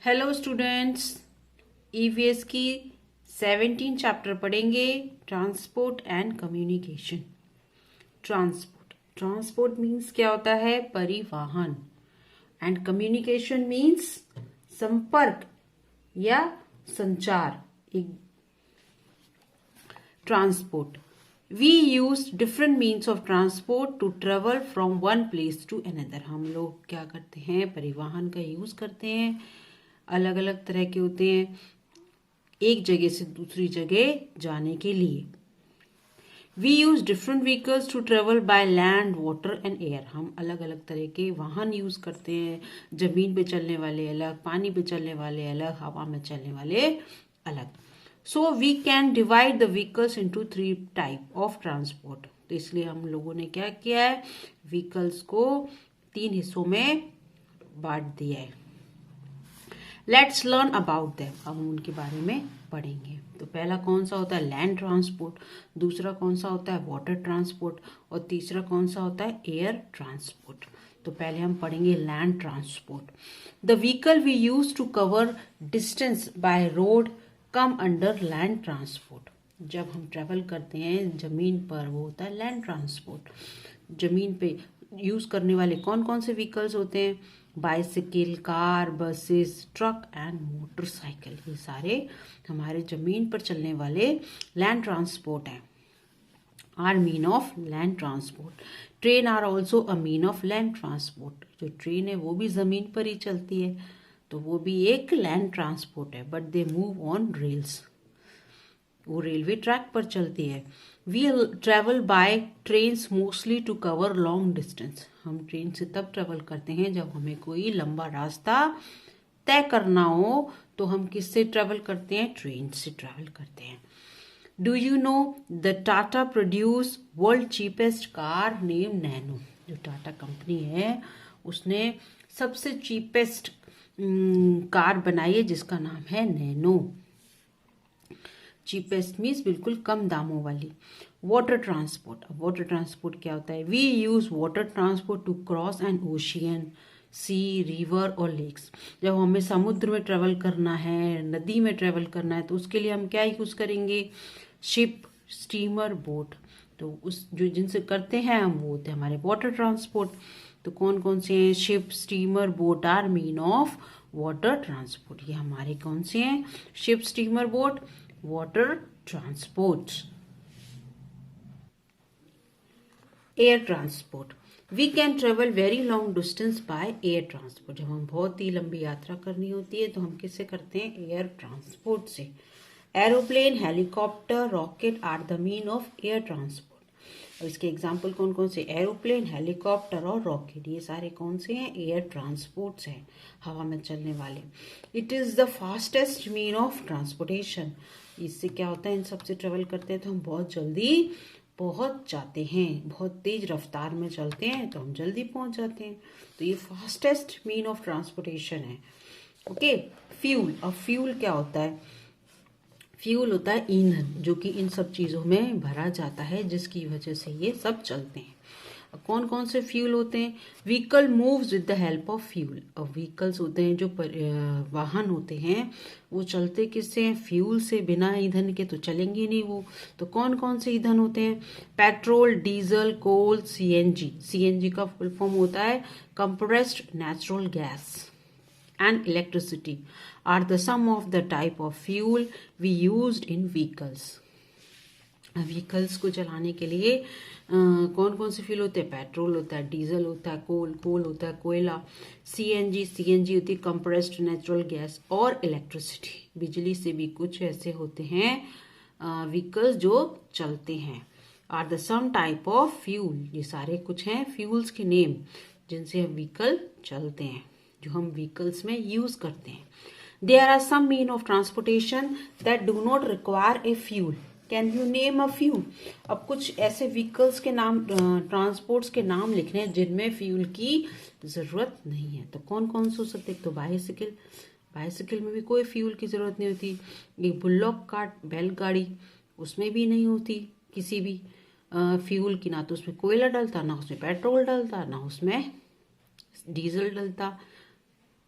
Hello students, EVS की 17 chapter पढ़ेंगे। Transport and communication. Transport means क्या होता है? परिवहन। एंड कम्युनिकेशन मीन्स संपर्क या संचार। Transport, we use different means of transport to travel from one place to another. हम लोग क्या करते हैं? परिवहन का यूज करते हैं। अलग अलग तरह के होते हैं एक जगह से दूसरी जगह जाने के लिए। We use different vehicles to travel by land, water and air. हम अलग अलग तरह के वाहन यूज करते हैं। जमीन पे चलने वाले अलग, पानी पे चलने वाले अलग, हवा में चलने वाले अलग। So we can divide the vehicles into 3 type of transport. तो इसलिए हम लोगों ने क्या किया है? व्हीकल्स को 3 हिस्सों में बांट दिया है। Let's learn about them. अब हम उनके बारे में पढ़ेंगे। तो पहला कौन सा होता है? Land transport. दूसरा कौन सा होता है? Water transport. और तीसरा कौन सा होता है? Air transport. तो पहले हम पढ़ेंगे land transport. The vehicle we use to cover distance by road come under land transport. जब हम ट्रेवल करते हैं जमीन पर, वो होता है लैंड ट्रांसपोर्ट। जमीन पे यूज करने वाले कौन कौन से व्हीकल्स होते हैं? Bicycle, car, buses, truck and motorcycle. ये सारे हमारे जमीन पर चलने वाले लैंड ट्रांसपोर्ट हैं। Are mean of land transport. Train are also a mean of land transport. जो ट्रेन है वो भी जमीन पर ही चलती है, तो वो भी एक लैंड ट्रांसपोर्ट है, but they move on rails. वो रेलवे ट्रैक पर चलती है। We travel by trains mostly to cover long distance. हम ट्रेन से तब ट्रेवल करते हैं जब हमें कोई लंबा रास्ता तय करना हो, तो हम किससे ट्रेवल करते हैं? ट्रेन से ट्रेवल करते हैं। Do you know the Tata produce world cheapest car name nano. जो टाटा कंपनी है उसने सबसे चीपेस्ट कार बनाई है जिसका नाम है नैनो। चीपेस्ट मीन्स बिल्कुल कम दामों वाली। Water transport. अब वाटर ट्रांसपोर्ट क्या होता है? We use water transport to cross an ocean, sea, river और लेक्स। जब हमें समुद्र में ट्रेवल करना है, नदी में ट्रेवल करना है, तो उसके लिए हम क्या यूज करेंगे? Ship, steamer, boat. तो उस जो जिनसे करते हैं हम, वो होते हैं हमारे वाटर ट्रांसपोर्ट। तो कौन कौन से हैं? Ship, steamer, boat are mean of water transport. ये हमारे कौन से हैं? Ship, steamer, boat, water transport. Air transport, we can travel very long distance by air transport. जब हम बहुत ही लंबी यात्रा करनी होती है तो हम किससे करते हैं? एयर ट्रांसपोर्ट से। Aeroplane, helicopter, rocket are the mean of air transport. और इसके एग्जाम्पल कौन कौन से? एरोप्लेन, हेलीकॉप्टर और रॉकेट, ये सारे कौन से हैं? एयर ट्रांसपोर्ट्स हैं, हवा में चलने वाले। It is the fastest mean of transportation. इससे क्या होता है? इन सबसे ट्रेवल करते हैं तो हम बहुत जल्दी पहुंच जाते हैं। बहुत तेज रफ्तार में चलते हैं तो हम जल्दी पहुंच जाते हैं। तो ये फास्टेस्ट मीन ऑफ ट्रांसपोर्टेशन है। ओके। फ्यूल। अब फ्यूल क्या होता है? फ्यूल होता है ईंधन, जो कि इन सब चीज़ों में भरा जाता है जिसकी वजह से ये सब चलते हैं। अब कौन कौन से फ्यूल होते हैं? Vehicle moves with the help of fuel. अब व्हीकल्स होते हैं जो वाहन होते हैं, वो चलते किससे हैं? फ्यूल से। बिना ईंधन के तो चलेंगे नहीं वो। तो कौन कौन से ईंधन होते हैं? पेट्रोल, डीजल, कोल, सीएनजी। सीएनजी का फुल फॉर्म होता है compressed natural gas. and electricity are the sum of the type of fuel we used in vehicles. Vehicles को चलाने के लिए कौन कौन से फ्यूल होते हैं? पेट्रोल होता है, डीजल होता है, कोल होता है, कोयला, सीएनजी होती है कंप्रेस्ड नेचुरल गैस, और इलेक्ट्रिसिटी, बिजली से भी कुछ ऐसे होते हैं व्हीकल्स जो चलते हैं। Are the some type of fuel. ये सारे कुछ हैं फ्यूल्स के नेम जिनसे व्हीकल चलते हैं, जो हम व्हीकल्स में यूज करते हैं। There are some mean of transportation that do not require a fuel. Can you name a fuel? अब कुछ ऐसे व्हीकल्स के नाम, ट्रांसपोर्ट्स के नाम लिखने हैं जिनमें फ्यूल की जरूरत नहीं है। तो कौन कौन से हो सकते हैं? तो बाइसिकल। बाइसिकल में भी कोई फ्यूल की जरूरत नहीं होती। एक बुल्लॉक कार्ट, बैलगाड़ी, उसमें भी नहीं होती किसी भी फ्यूल की। ना तो उसमें कोयला डलता, ना उसमें पेट्रोल डलता, ना उसमें डीजल डलता,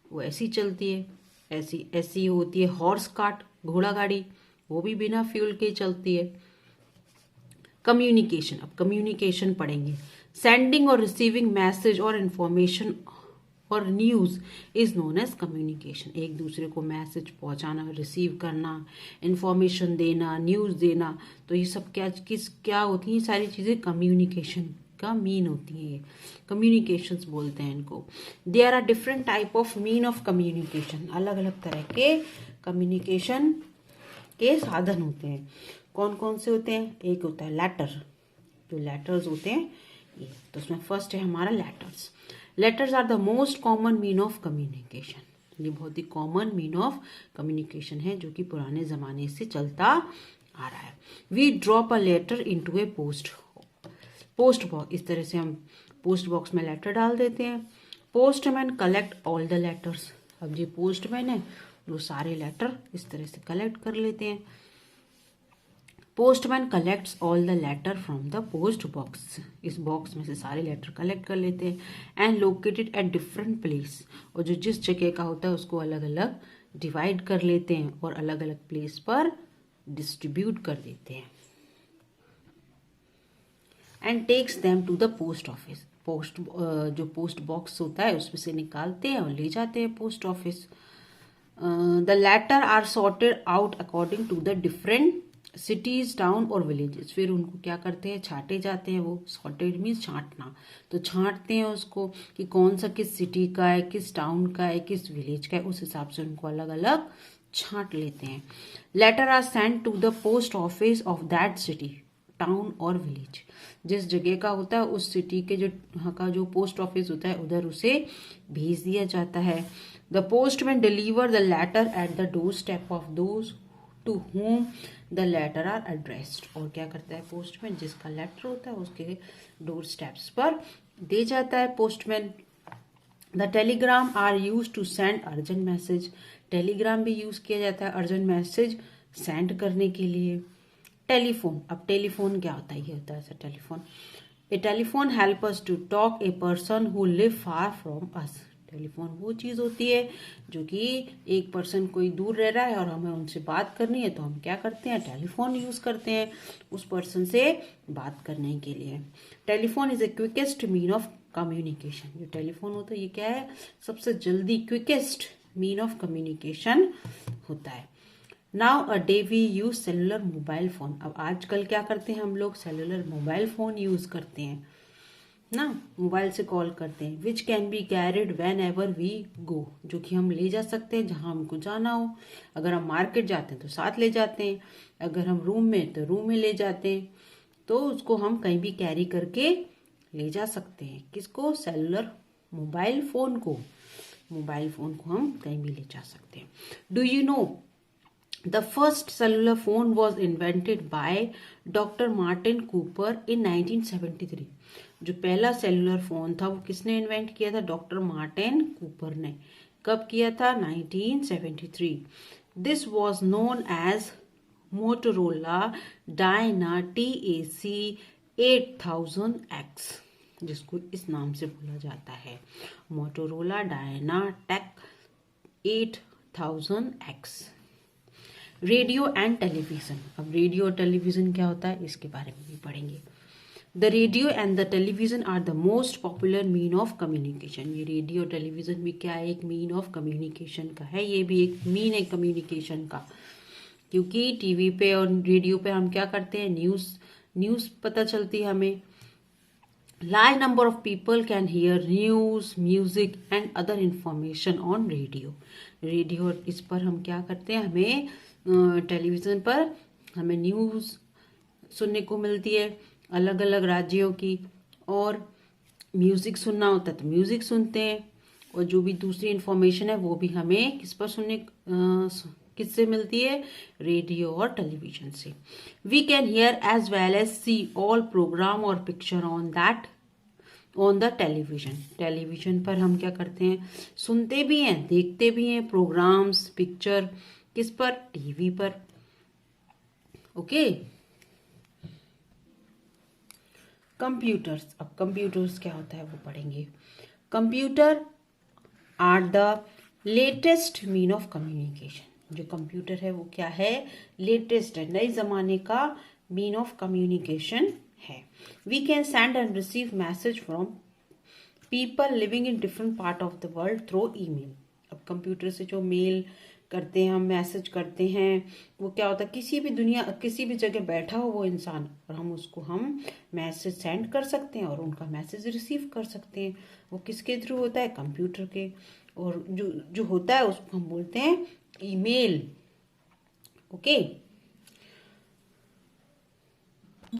वो ऐसी चलती है। ऐसी ऐसी होती है हॉर्स कार्ट, घोड़ा गाड़ी, वो भी बिना फ्यूल के चलती है। कम्युनिकेशन, अब कम्युनिकेशन पढ़ेंगे। सेंडिंग और रिसीविंग मैसेज और इंफॉर्मेशन और news is known as communication. एक दूसरे को मैसेज पहुंचाना, रिसीव करना, इंफॉर्मेशन देना, न्यूज़ देना, तो ये सब क्या होती हैं, सारी चीज़ें कम्युनिकेशन का मीन होती है। कम्युनिकेशंस बोलते हैं इनको। There are different type of mean of communication, अलग अलग तरह के कम्युनिकेशन के साधन होते हैं। कौन कौन से होते हैं? एक होता है लेटर, जो लेटर्स होते हैं ये, तो उसमें फर्स्ट है हमारा letters. Letters are the most common mean of communication. ये बहुत ही कॉमन मीन ऑफ कम्युनिकेशन है जो कि पुराने जमाने से चलता आ रहा है। We drop a letter into a post box, इस तरह से हम पोस्ट बॉक्स में लेटर डाल देते हैं। Postman collect all the letters, अब जो पोस्टमैन है वो सारे लेटर इस तरह से कलेक्ट कर लेते हैं। Postman collects all the letter from the post box, इस बॉक्स में से सारे लेटर कलेक्ट कर लेते हैं। And located at different place, और जो जिस जगह का होता है उसको अलग अलग डिवाइड कर लेते हैं और अलग अलग प्लेस पर डिस्ट्रीब्यूट कर देते हैं। And takes them to the post office, जो पोस्ट बॉक्स होता है उसमें से निकालते हैं और ले जाते हैं post office. The letter are sorted out according to the different cities, town और विलेजेस, फिर उनको क्या करते हैं, छांटे जाते हैं। वो सॉर्टेड मीन्स छांटना, तो छांटते हैं उसको कि कौन सा किस सिटी का है, किस टाउन का है, किस विलेज का है, उस हिसाब से उनको अलग अलग छांट लेते हैं। Letter are send to the post office of that city, town और विलेज, जिस जगह का होता है उस सिटी के जो वहाँ का जो पोस्ट ऑफिस होता है उधर उसे भेज दिया जाता है। The postman deliver the letter at the door step of those to whom the letter are addressed, और क्या करता है पोस्टमैन, जिसका लेटर होता है उसके डोर स्टेप्स पर दे जाता है postman. The telegram are use to send urgent message, telegram भी यूज किया जाता है अर्जेंट मैसेज सेंड करने के लिए। टेलीफोन, अब टेलीफोन क्या होता है, ये होता है ऐसा telephone, a telephone help us to talk a person who live far from us. Telephone वो चीज़ होती है जो कि एक पर्सन कोई दूर रह रहा है और हमें उनसे बात करनी है, तो हम क्या करते हैं, टेलीफोन यूज़ करते हैं उस पर्सन से बात करने के लिए। Telephone is a quickest mean of communication, जो टेलीफोन होता है ये क्या है, सबसे जल्दी क्विकेस्ट मीन ऑफ कम्युनिकेशन होता है। Now a day we use cellular mobile phone, अब आजकल क्या करते हैं हम लोग, सेलुलर मोबाइल फोन यूज करते हैं ना, मोबाइल से कॉल करते हैं। Which can be carried whenever we go, जो कि हम ले जा सकते हैं जहां हमको जाना हो। अगर हम मार्केट जाते हैं तो साथ ले जाते हैं, अगर हम रूम में तो रूम में ले जाते हैं, तो उसको हम कहीं भी कैरी करके ले जा सकते हैं। किसको, सेलुलर मोबाइल फोन को, मोबाइल फोन को हम कहीं भी ले जा सकते हैं। Do you know The first cellular phone was invented by Dr. Martin Cooper in 1973. जो पहला सेलुलर फोन था वो किसने इन्वेंट किया था, डॉक्टर मार्टिन कूपर ने। कब किया था, 1973। This was known as Motorola Dyna TAC 8000X, जिसको इस नाम से बोला जाता है, Motorola Dyna TAC 8000X। Radio and television, अब रेडियो और टेलीविजन क्या होता है इसके बारे में भी पढ़ेंगे। The radio and the television are the most popular mean of communication, ये रेडियो और टेलीविजन भी क्या है, एक मीन ऑफ कम्युनिकेशन का है, ये भी एक मीन है कम्युनिकेशन का, क्योंकि टीवी पे और रेडियो पे हम क्या करते हैं, न्यूज़ पता चलती है हमें। Large number of people can hear news, music and other information on radio. Radio, इस पर हम क्या करते हैं, हमें टेलीविज़न पर हमें न्यूज़ सुनने को मिलती है अलग अलग राज्यों की, और म्यूज़िक सुनना होता है तो म्यूज़िक सुनते हैं, और जो भी दूसरी इंफॉर्मेशन है वो भी हमें किस पर किससे मिलती है, रेडियो और टेलीविजन से। We can hear as well as see all programme और picture on the television, television पर हम क्या करते हैं, सुनते भी हैं देखते भी हैं प्रोग्राम्स पिक्चर, किस पर, टीवी पर। ओके, कंप्यूटर्स, अब कंप्यूटर्स क्या होता है वो पढ़ेंगे। Computer are the latest mean of communication. जो कंप्यूटर है वो क्या है, लेटेस्ट है, नए जमाने का मीन ऑफ कम्युनिकेशन है। We can send and receive message from people living in different part of the world through email. अब कंप्यूटर से जो मेल करते हैं, हम मैसेज करते हैं, वो क्या होता है, किसी भी जगह बैठा हो वो इंसान, और हम मैसेज सेंड कर सकते हैं और उनका मैसेज रिसीव कर सकते हैं। वो किसके थ्रू होता है, कंप्यूटर के। और जो जो होता है उसको हम बोलते हैं ईमेल। ओके।